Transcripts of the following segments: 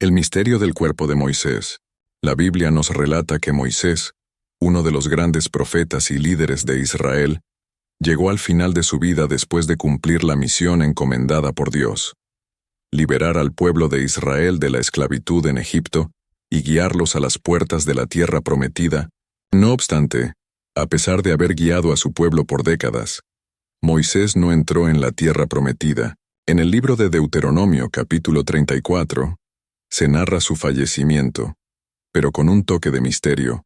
El misterio del cuerpo de Moisés. La Biblia nos relata que Moisés, uno de los grandes profetas y líderes de Israel, llegó al final de su vida después de cumplir la misión encomendada por Dios: liberar al pueblo de Israel de la esclavitud en Egipto y guiarlos a las puertas de la tierra prometida. No obstante, a pesar de haber guiado a su pueblo por décadas, Moisés no entró en la tierra prometida. En el libro de Deuteronomio, capítulo 34, se narra su fallecimiento, pero con un toque de misterio,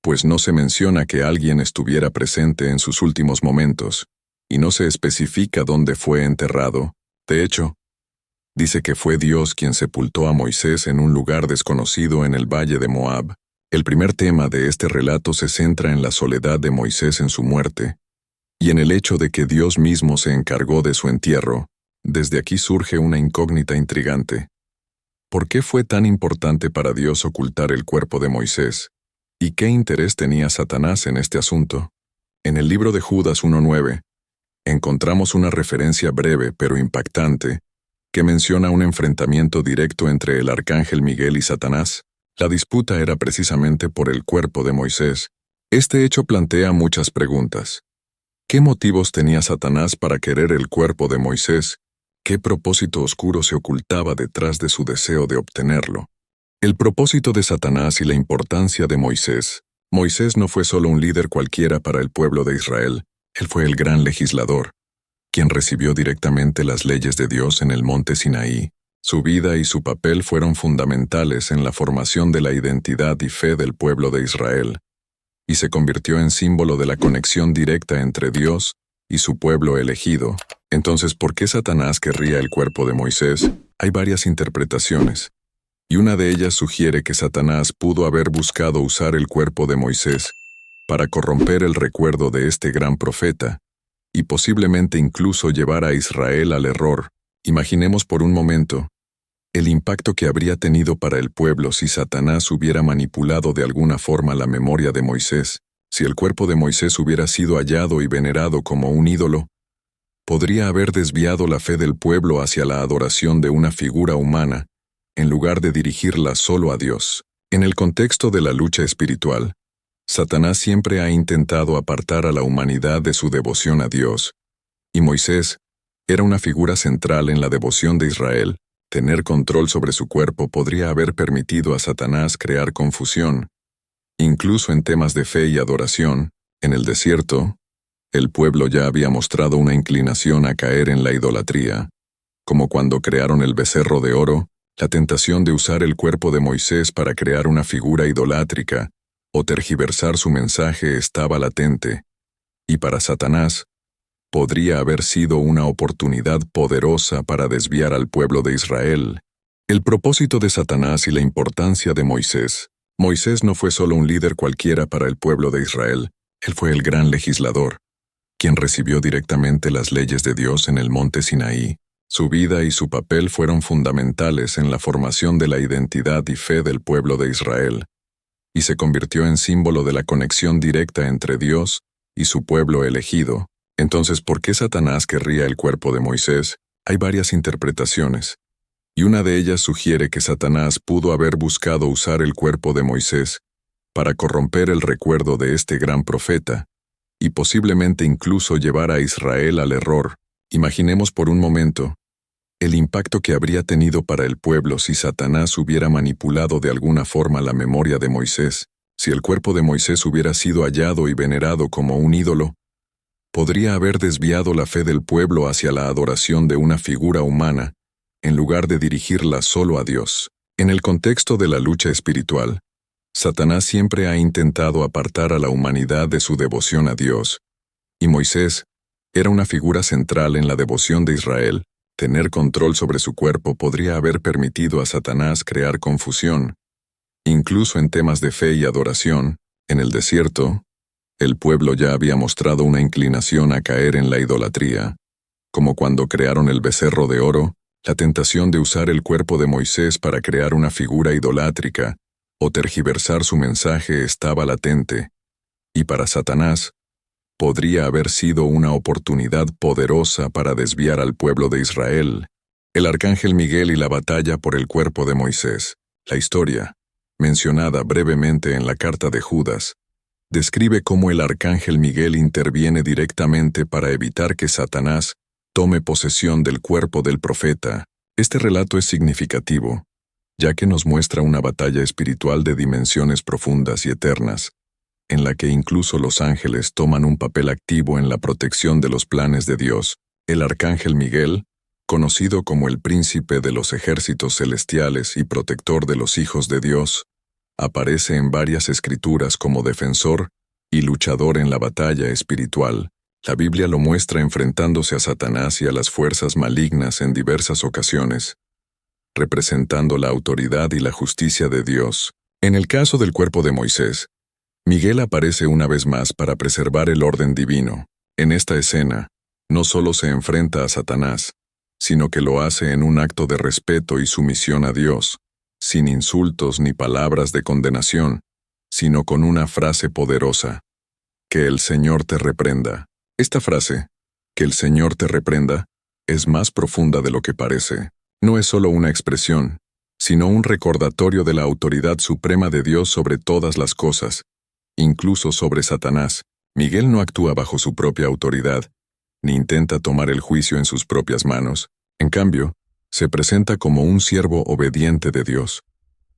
pues no se menciona que alguien estuviera presente en sus últimos momentos, y no se especifica dónde fue enterrado. De hecho, dice que fue Dios quien sepultó a Moisés en un lugar desconocido en el valle de Moab. El primer tema de este relato se centra en la soledad de Moisés en su muerte, y en el hecho de que Dios mismo se encargó de su entierro. Desde aquí surge una incógnita intrigante. ¿Por qué fue tan importante para Dios ocultar el cuerpo de Moisés? ¿Y qué interés tenía Satanás en este asunto? En el libro de Judas 1:9, encontramos una referencia breve pero impactante que menciona un enfrentamiento directo entre el arcángel Miguel y Satanás. La disputa era precisamente por el cuerpo de Moisés. Este hecho plantea muchas preguntas. ¿Qué motivos tenía Satanás para querer el cuerpo de Moisés? ¿Qué propósito oscuro se ocultaba detrás de su deseo de obtenerlo? El propósito de Satanás y la importancia de Moisés. Moisés no fue solo un líder cualquiera para el pueblo de Israel, él fue el gran legislador, quien recibió directamente las leyes de Dios en el monte Sinaí. Su vida y su papel fueron fundamentales en la formación de la identidad y fe del pueblo de Israel, y se convirtió en símbolo de la conexión directa entre Dios y su pueblo elegido. Entonces, ¿por qué Satanás querría el cuerpo de Moisés? Hay varias interpretaciones, y una de ellas sugiere que Satanás pudo haber buscado usar el cuerpo de Moisés para corromper el recuerdo de este gran profeta, y posiblemente incluso llevar a Israel al error. Imaginemos por un momento el impacto que habría tenido para el pueblo si Satanás hubiera manipulado de alguna forma la memoria de Moisés. Si el cuerpo de Moisés hubiera sido hallado y venerado como un ídolo, podría haber desviado la fe del pueblo hacia la adoración de una figura humana, en lugar de dirigirla solo a Dios. En el contexto de la lucha espiritual, Satanás siempre ha intentado apartar a la humanidad de su devoción a Dios, y Moisés era una figura central en la devoción de Israel. Tener control sobre su cuerpo podría haber permitido a Satanás crear confusión. Incluso en temas de fe y adoración, en el desierto, el pueblo ya había mostrado una inclinación a caer en la idolatría, como cuando crearon el becerro de oro. La tentación de usar el cuerpo de Moisés para crear una figura idolátrica o tergiversar su mensaje estaba latente, y para Satanás, podría haber sido una oportunidad poderosa para desviar al pueblo de Israel. El propósito de Satanás y la importancia de Moisés. Moisés no fue solo un líder cualquiera para el pueblo de Israel, él fue el gran legislador, quien recibió directamente las leyes de Dios en el monte Sinaí. Su vida y su papel fueron fundamentales en la formación de la identidad y fe del pueblo de Israel, y se convirtió en símbolo de la conexión directa entre Dios y su pueblo elegido. Entonces, ¿por qué Satanás querría el cuerpo de Moisés? Hay varias interpretaciones, y una de ellas sugiere que Satanás pudo haber buscado usar el cuerpo de Moisés para corromper el recuerdo de este gran profeta, y posiblemente incluso llevar a Israel al error. Imaginemos por un momento el impacto que habría tenido para el pueblo si Satanás hubiera manipulado de alguna forma la memoria de Moisés. Si el cuerpo de Moisés hubiera sido hallado y venerado como un ídolo, podría haber desviado la fe del pueblo hacia la adoración de una figura humana, en lugar de dirigirla solo a Dios. En el contexto de la lucha espiritual, Satanás siempre ha intentado apartar a la humanidad de su devoción a Dios, y Moisés era una figura central en la devoción de Israel. Tener control sobre su cuerpo podría haber permitido a Satanás crear confusión. Incluso en temas de fe y adoración, en el desierto, el pueblo ya había mostrado una inclinación a caer en la idolatría, como cuando crearon el becerro de oro. La tentación de usar el cuerpo de Moisés para crear una figura idolátrica o tergiversar su mensaje estaba latente, y para Satanás, podría haber sido una oportunidad poderosa para desviar al pueblo de Israel. El arcángel Miguel y la batalla por el cuerpo de Moisés. La historia, mencionada brevemente en la carta de Judas, describe cómo el arcángel Miguel interviene directamente para evitar que Satanás tome posesión del cuerpo del profeta. Este relato es significativo, ya que nos muestra una batalla espiritual de dimensiones profundas y eternas, en la que incluso los ángeles toman un papel activo en la protección de los planes de Dios. El arcángel Miguel, conocido como el príncipe de los ejércitos celestiales y protector de los hijos de Dios, aparece en varias escrituras como defensor y luchador en la batalla espiritual. La Biblia lo muestra enfrentándose a Satanás y a las fuerzas malignas en diversas ocasiones, representando la autoridad y la justicia de Dios. En el caso del cuerpo de Moisés, Miguel aparece una vez más para preservar el orden divino. En esta escena, no solo se enfrenta a Satanás, sino que lo hace en un acto de respeto y sumisión a Dios, sin insultos ni palabras de condenación, sino con una frase poderosa: que el Señor te reprenda. Esta frase, que el Señor te reprenda, es más profunda de lo que parece. No es solo una expresión, sino un recordatorio de la autoridad suprema de Dios sobre todas las cosas, incluso sobre Satanás. Miguel no actúa bajo su propia autoridad, ni intenta tomar el juicio en sus propias manos. En cambio, se presenta como un siervo obediente de Dios,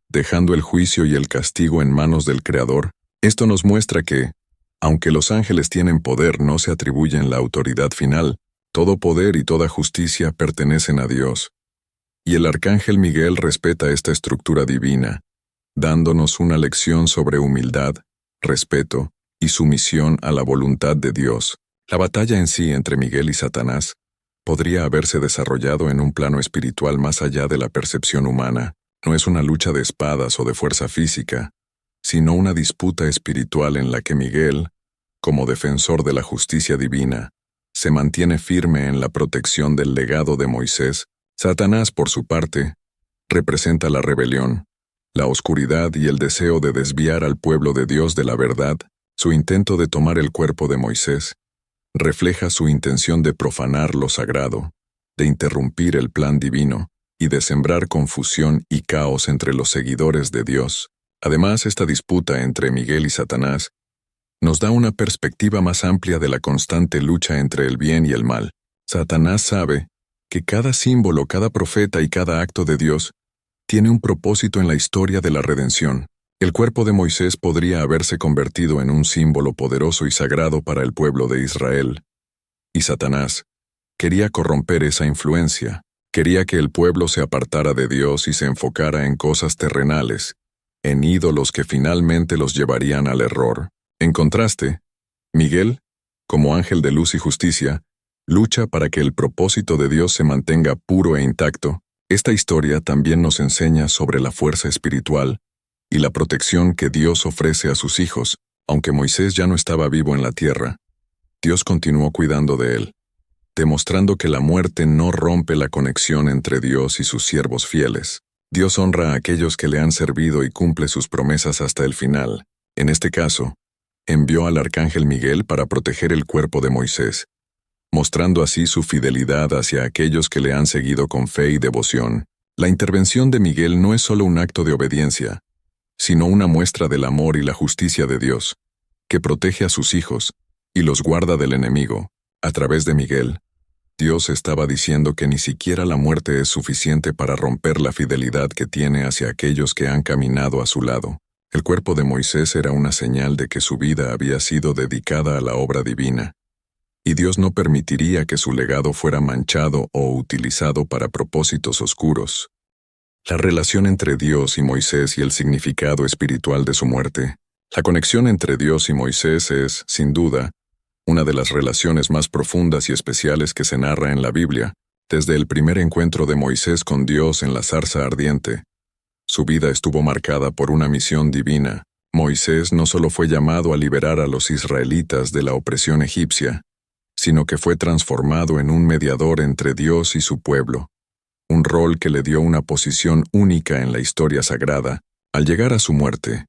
dejando el juicio y el castigo en manos del Creador. Esto nos muestra que, aunque los ángeles tienen poder, no se atribuyen la autoridad final. Todo poder y toda justicia pertenecen a Dios. Y el arcángel Miguel respeta esta estructura divina, dándonos una lección sobre humildad, respeto y sumisión a la voluntad de Dios. La batalla en sí entre Miguel y Satanás podría haberse desarrollado en un plano espiritual más allá de la percepción humana. No es una lucha de espadas o de fuerza física, sino una disputa espiritual en la que Miguel, como defensor de la justicia divina, se mantiene firme en la protección del legado de Moisés. Satanás, por su parte, representa la rebelión, la oscuridad y el deseo de desviar al pueblo de Dios de la verdad. Su intento de tomar el cuerpo de Moisés refleja su intención de profanar lo sagrado, de interrumpir el plan divino y de sembrar confusión y caos entre los seguidores de Dios. Además, esta disputa entre Miguel y Satanás nos da una perspectiva más amplia de la constante lucha entre el bien y el mal. Satanás sabe que cada símbolo, cada profeta y cada acto de Dios tiene un propósito en la historia de la redención. El cuerpo de Moisés podría haberse convertido en un símbolo poderoso y sagrado para el pueblo de Israel. Y Satanás quería corromper esa influencia. Quería que el pueblo se apartara de Dios y se enfocara en cosas terrenales, en ídolos que finalmente los llevarían al error. En contraste, Miguel, como ángel de luz y justicia, lucha para que el propósito de Dios se mantenga puro e intacto. Esta historia también nos enseña sobre la fuerza espiritual y la protección que Dios ofrece a sus hijos. Aunque Moisés ya no estaba vivo en la tierra, Dios continuó cuidando de él, demostrando que la muerte no rompe la conexión entre Dios y sus siervos fieles. Dios honra a aquellos que le han servido y cumple sus promesas hasta el final. En este caso, envió al arcángel Miguel para proteger el cuerpo de Moisés, mostrando así su fidelidad hacia aquellos que le han seguido con fe y devoción. La intervención de Miguel no es solo un acto de obediencia, sino una muestra del amor y la justicia de Dios, que protege a sus hijos y los guarda del enemigo. A través de Miguel, Dios estaba diciendo que ni siquiera la muerte es suficiente para romper la fidelidad que tiene hacia aquellos que han caminado a su lado. El cuerpo de Moisés era una señal de que su vida había sido dedicada a la obra divina, y Dios no permitiría que su legado fuera manchado o utilizado para propósitos oscuros. La relación entre Dios y Moisés y el significado espiritual de su muerte. La conexión entre Dios y Moisés es, sin duda, una de las relaciones más profundas y especiales que se narra en la Biblia. Desde el primer encuentro de Moisés con Dios en la zarza ardiente, su vida estuvo marcada por una misión divina. Moisés no solo fue llamado a liberar a los israelitas de la opresión egipcia, sino que fue transformado en un mediador entre Dios y su pueblo, un rol que le dio una posición única en la historia sagrada. Al llegar a su muerte,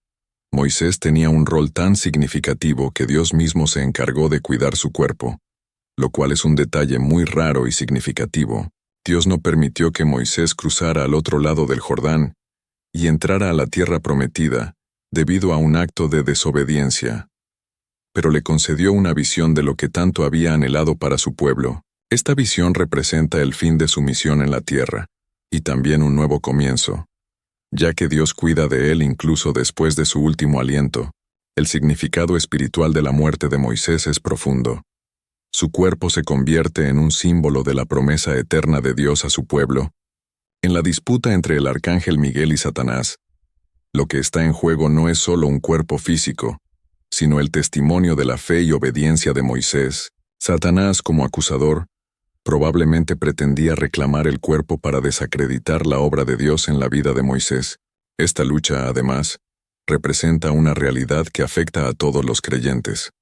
Moisés tenía un rol tan significativo que Dios mismo se encargó de cuidar su cuerpo, lo cual es un detalle muy raro y significativo. Dios no permitió que Moisés cruzara al otro lado del Jordán y entrara a la tierra prometida debido a un acto de desobediencia, pero le concedió una visión de lo que tanto había anhelado para su pueblo. Esta visión representa el fin de su misión en la tierra, y también un nuevo comienzo, ya que Dios cuida de él incluso después de su último aliento. El significado espiritual de la muerte de Moisés es profundo. Su cuerpo se convierte en un símbolo de la promesa eterna de Dios a su pueblo. En la disputa entre el arcángel Miguel y Satanás, lo que está en juego no es solo un cuerpo físico, sino el testimonio de la fe y obediencia de Moisés. Satanás, como acusador, probablemente pretendía reclamar el cuerpo para desacreditar la obra de Dios en la vida de Moisés. Esta lucha, además, representa una realidad que afecta a todos los creyentes.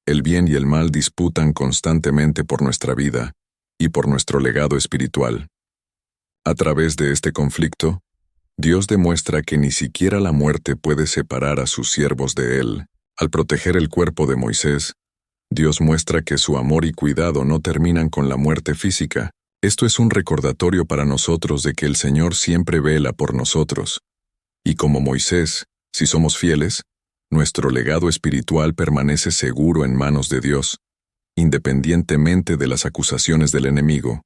El bien y el mal disputan constantemente por nuestra vida y por nuestro legado espiritual. A través de este conflicto, Dios demuestra que ni siquiera la muerte puede separar a sus siervos de Él. Al proteger el cuerpo de Moisés, Dios muestra que su amor y cuidado no terminan con la muerte física. Esto es un recordatorio para nosotros de que el Señor siempre vela por nosotros. Y como Moisés, si somos fieles, nuestro legado espiritual permanece seguro en manos de Dios, independientemente de las acusaciones del enemigo.